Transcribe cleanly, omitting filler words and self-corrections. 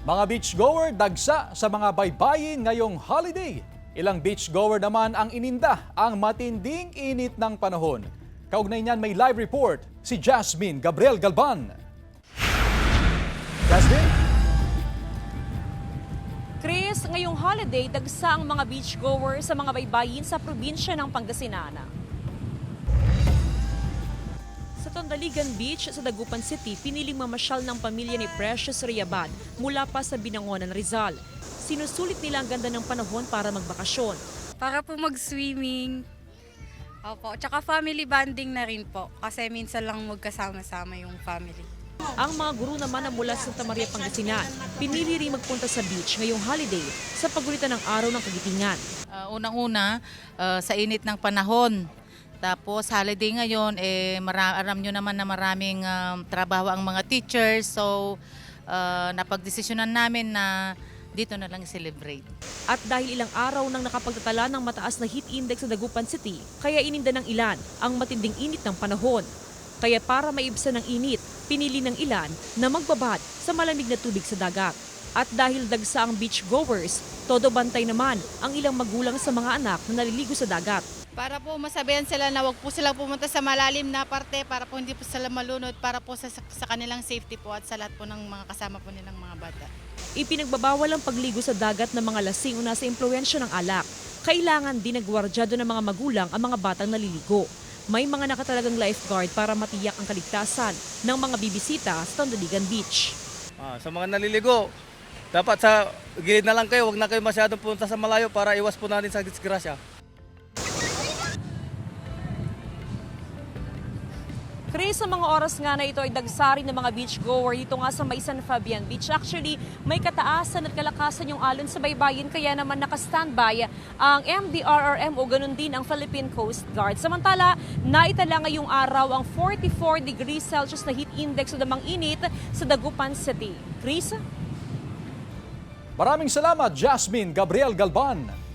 Mga beachgoer dagsa sa mga baybayin ngayong holiday. Ilang beachgoer naman ang ininda ang matinding init ng panahon. Kaugnay niyan may live report si Jasmine Gabriel Galban. Jasmine? Chris, ngayong holiday, dagsa ang mga beachgoer sa mga baybayin sa probinsya ng Pangasinan. Sa Tondaligan Beach sa Dagupan City, piniling mamasyal ng pamilya ni Precious Rayabad mula pa sa Binangonan, Rizal. Sinusulit nila ang ganda ng panahon para magbakasyon. Para po mag-swimming. Opo, tsaka family bonding na rin po kasi minsan lang magkasama-sama yung family. Ang mga guro naman na mula sa Santa Maria, Pangasinan, pinili rin magpunta sa beach ngayong holiday sa pagulitan ng araw ng Kagitingan. Unang-una, sa init ng panahon. Tapos holiday ngayon, alam nyo naman na maraming trabaho ang mga teachers. So napagdesisyonan namin na dito na lang i-celebrate. At dahil ilang araw nang nakapagtatala ng mataas na heat index sa Dagupan City, kaya ininda ng ilan ang matinding init ng panahon. Kaya para maibsan ng init, pinili ng ilan na magbabad sa malamig na tubig sa dagat. At dahil dagsa ang beachgoers, todo bantay naman ang ilang magulang sa mga anak na naliligo sa dagat. Para po masabihan sila na wag po silang pumunta sa malalim na parte para po hindi po sila malunod para po sa kanilang safety po at sa lahat po ng mga kasama po nilang mga bata. Ipinagbabawal ang pagligo sa dagat ng mga lasing o nasa impluwensya ng alak. Kailangan din nagwardyado ng mga magulang ang mga batang naliligo. May mga nakatalagang lifeguard para matiyak ang kaligtasan ng mga bibisita sa Tondaligan Beach. Sa mga naliligo, dapat sa gilid na lang kayo, huwag na kayo masyadong punta sa malayo para iwas po natin sa disgrasya. Chris, sa mga oras nga na ito ay dagsari ng mga beachgoer dito nga sa May San Fabian Beach. Actually, may kataasan at kalakasan yung alon sa baybayin kaya naman naka-standby ang MDRRM o ganun din ang Philippine Coast Guard. Samantala, naitala ngayong araw ang 44 degrees Celsius na heat index o damang init sa Dagupan City. Chris? Maraming salamat, Jasmine Gabriel Galban.